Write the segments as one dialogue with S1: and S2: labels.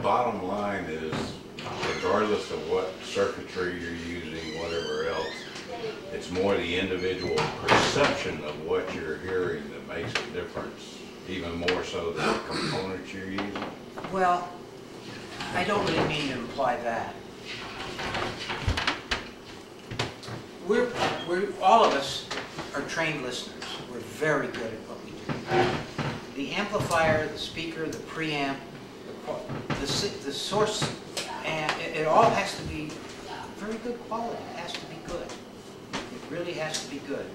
S1: bottom line is, regardless of what circuitry you're using, whatever else, it's more the individual perception of what you're hearing that makes a difference, even more so than the components you're using.
S2: Well, I don't really mean to imply that. All of us are trained listeners. We're very good at what we do. The amplifier, the speaker, the preamp, the source, and it all has to be very good quality. It has to be good. It really has to be good.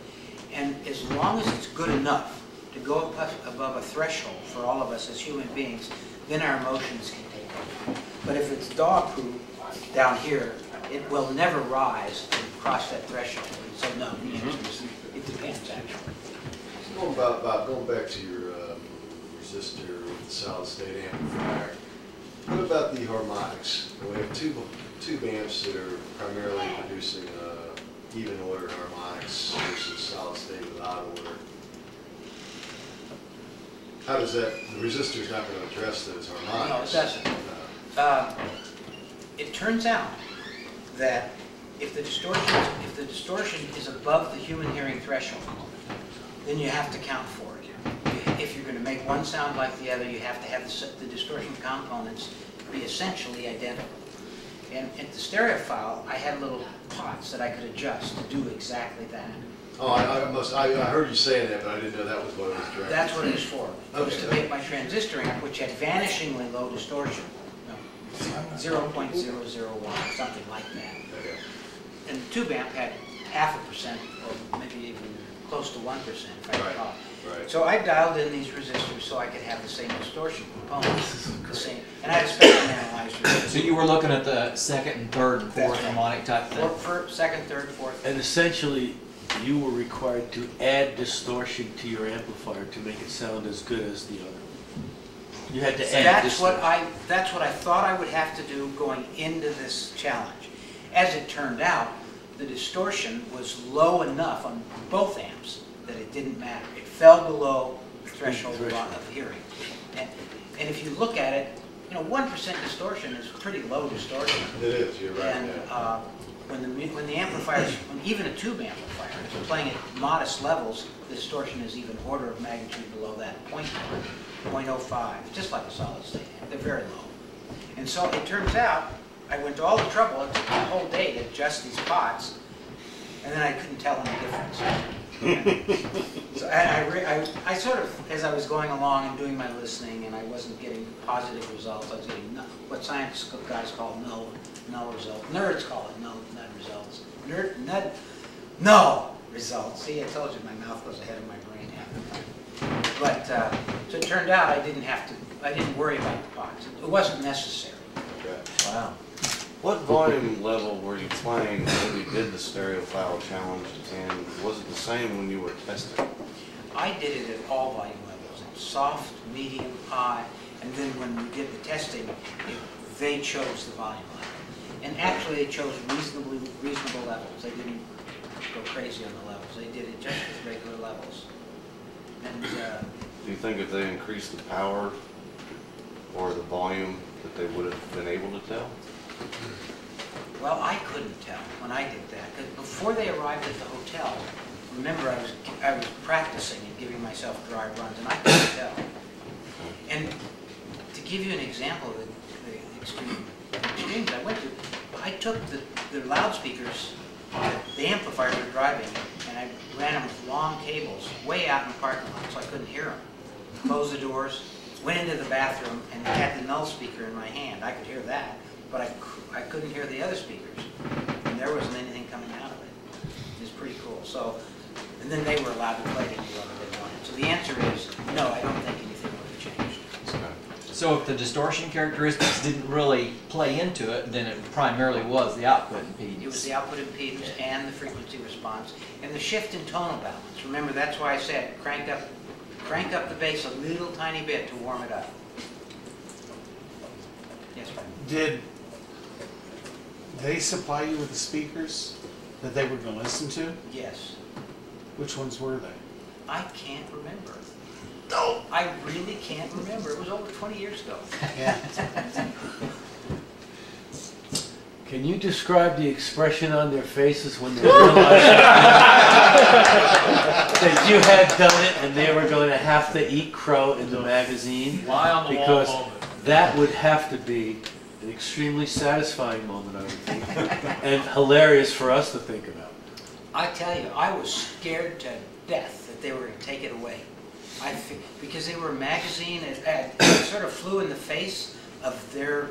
S2: And as long as it's good enough to go above a threshold for all of us as human beings, then our emotions can take over. But if it's dog poo down here, it will never rise and cross that threshold. So no, the answer is it depends actually.
S3: Going back to your resistor with the solid state amplifier, what about the harmonics? We have two amps that are primarily producing even order harmonics versus solid state with odd order. How does that, the resistor's not going to address those harmonics?
S2: No, it doesn't. It turns out that if the distortion is above the human hearing threshold, then you have to count for it. If you're going to make one sound like the other, you have to have the distortion components be essentially identical. And at the stereophile, I had little pots that I could adjust to do exactly that.
S3: Oh, I heard you saying that, but I didn't know that was what it was directed.
S2: That's what it was for. It was to make my transistor amp, which had vanishingly low distortion. No, 0.001, something like that.
S3: Okay.
S2: And the tube amp had 0.5%, or maybe even close to 1%, if I recall.
S3: Right.
S2: So I dialed in these resistors so I could have the same distortion components, the same, and I had a spectrum analyzer.
S4: So you were looking at the second and third and fourth harmonic type thing?
S2: Second, third, fourth.
S5: And essentially, you were required to add distortion to your amplifier to make it sound as good as the other. You had to add distortion.
S2: That's what I thought I would have to do going into this challenge. As it turned out, the distortion was low enough on both amps that it didn't matter. It fell below the threshold of hearing. And if you look at it, 1% distortion is pretty low distortion.
S3: It is, you're right.
S2: And when the amplifiers, even a tube amplifier, is playing at modest levels, the distortion is even order of magnitude below that, 0.05, just like a solid state amp. They're very low. And so it turns out, I went to all the trouble, it took me a whole day to adjust these pots, and then I couldn't tell any difference. So I sort of, as I was going along and doing my listening, and I wasn't getting positive results, I was getting what science guys call null results. Nerds call it nut results. No results. See, I told you my mouth goes ahead of my brain half the time. But so it turned out I didn't worry about the pots. It wasn't necessary.
S3: Okay.
S4: Wow.
S6: What volume level were you playing when you did the stereophile challenge, and was it the same when you were testing?
S2: I did it at all volume levels, soft, medium, high, and then when we did the testing, they chose the volume level. And actually they chose reasonable levels. They didn't go crazy on the levels. They did it just with regular levels. And
S6: Do you think if they increased the power or the volume that they would have been able to tell?
S2: well, I couldn't tell when I did that, because before they arrived at the hotel, remember I was practicing and giving myself dry runs, and I couldn't tell. And to give you an example of the extremes I went to, I took the loudspeakers, the amplifiers were driving, and I ran them with long cables way out in the parking lot so I couldn't hear them. Closed the doors, went into the bathroom, and had the null speaker in my hand. I could hear that, but I couldn't hear the other speakers, and there wasn't anything coming out of it. It was pretty cool. So, and then they were allowed to play it any level they wanted. So the answer is no, I don't think anything would have changed.
S4: So if the distortion characteristics didn't really play into it, then it primarily was the output impedance.
S2: It was the output impedance and the frequency response and the shift in tonal balance. Remember, that's why I said crank up the bass a little tiny bit to warm it up. Yes, Frank?
S7: Did they supply you with the speakers that they were going to listen to?
S2: Yes.
S7: Which ones were they?
S2: I can't remember. No, I really can't remember. It was over 20 years ago.
S5: Can you describe the expression on their faces when they realized that you had done it and they were going to have to eat crow in the magazine?
S8: Lie on the wall
S5: Because
S8: moment.
S5: that would have to be an extremely satisfying moment, I would think, and hilarious for us to think about.
S2: I tell you, I was scared to death that they were going to take it away. Because they were a magazine, it sort of flew in the face of their,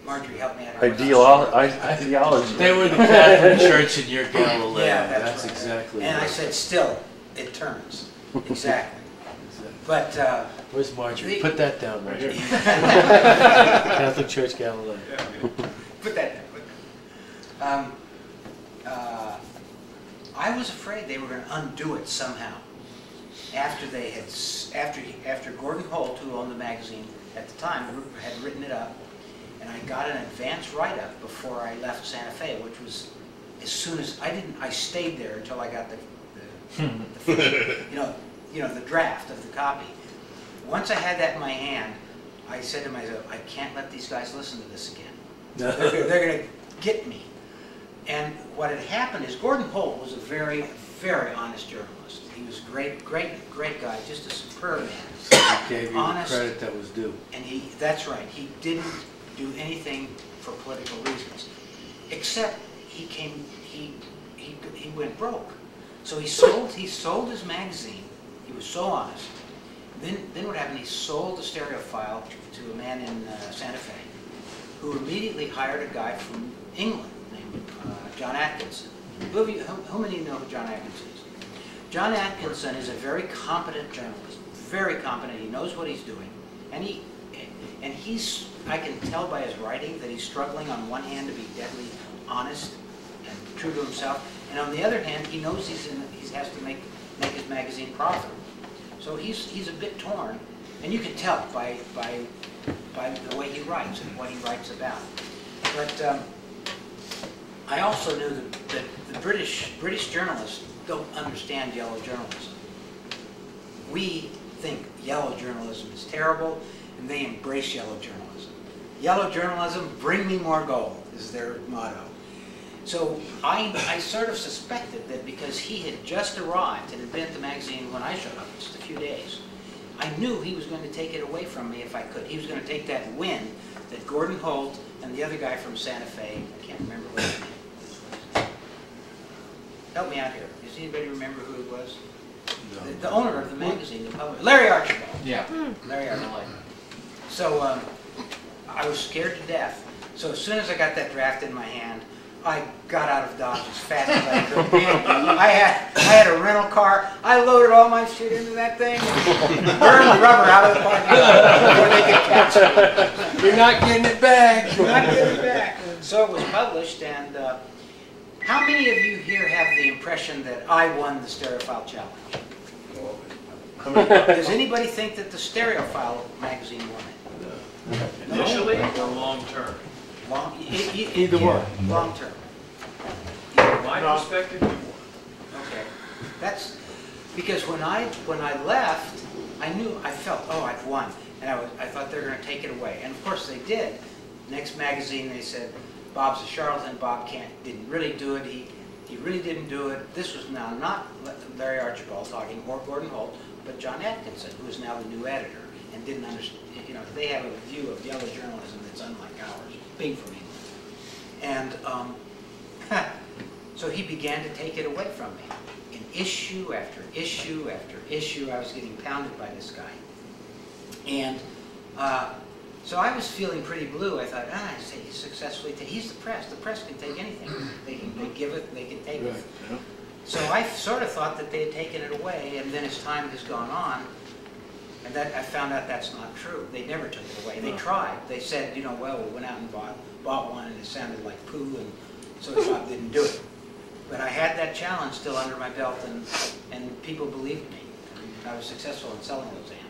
S2: Marjorie, help me out.
S6: Ideology.
S5: They were the Catholic Church in your Galilee.
S2: Yeah,
S5: that's
S2: right.
S5: exactly
S2: And I
S5: right.
S2: said, still, it turns. Exactly. But
S5: Where's Marjorie?
S2: the-
S5: Put that down, Marjorie. Catholic Church Galilee.
S2: put that down. I was afraid they were going to undo it somehow. After they had, after Gordon Holt, who owned the magazine at the time, had written it up, and I got an advance write-up before I left Santa Fe, which was as soon as I stayed there until I got the the draft of the copy. Once I had that in my hand, I said to myself, I can't let these guys listen to this again. They're going to get me. And what had happened is Gordon Holt was a very, very honest journalist. He was a great guy, just a superb man.
S5: So he gave you
S2: Honest.
S5: the credit that was due.
S2: And that's right, he didn't do anything for political reasons. Except he went broke. So he sold his magazine. He was so honest. Then what happened, he sold the stereophile to a man in Santa Fe, who immediately hired a guy from England named John Atkinson. How many of you know who John Atkinson is? John Atkinson is a very competent journalist, very competent. He knows what he's doing, and he's. I can tell by his writing that he's struggling on one hand to be deadly honest and true to himself, and on the other hand, he knows he has to make his magazine profitable. So he's a bit torn, and you can tell by the way he writes and what he writes about. But I also knew that the British journalists don't understand yellow journalism. We think yellow journalism is terrible, and they embrace yellow journalism. Yellow journalism, bring me more gold, is their motto. So I sort of suspected that because he had just arrived and had been at the magazine when I showed up, just a few days, I knew he was going to take it away from me if I could. He was going to take that win that Gordon Holt and the other guy from Santa Fe, I can't remember what his name was. Help me out here. Does anybody remember who it was?
S5: No.
S2: The owner of the magazine, the publisher, Larry Archibald.
S4: Yeah.
S2: Larry Archibald. So I was scared to death. So as soon as I got that draft in my hand, I got out of Dodge as fast as I could. I had a rental car. I loaded all my shit into that thing and burned the rubber out of the parking lot before they could catch it.
S5: You're not getting it back.
S2: You're not getting it back. So it was published, and how many of you here have the impression that I won the Stereophile Challenge? Does anybody think that the Stereophile magazine won it?
S8: Initially or long term?
S5: Either one.
S2: Long term.
S8: From my perspective, you won.
S2: Okay. That's because when I left, I felt, oh, I've won, and I thought they were going to take it away, and of course they did. Next magazine, they said, Bob's a charlatan. Bob didn't really do it. He really didn't do it. This was now not Larry Archibald talking or Gordon Holt, but John Atkinson, who is now the new editor, and didn't understand. They have a view of yellow journalism that's unlike ours, being from England. And so he began to take it away from me. In issue after issue after issue, I was getting pounded by this guy. And so I was feeling pretty blue. I thought, he's successfully he's the press. The press can take anything. They give it, they can take it. So I sort of thought that they had taken it away, and then as time has gone on, and I found out that's not true. They never took it away. They tried. They said, well, we went out and bought one, and it sounded like poo, and so Bob didn't do it. But I had that challenge still under my belt, and people believed me. I was successful in selling those amps.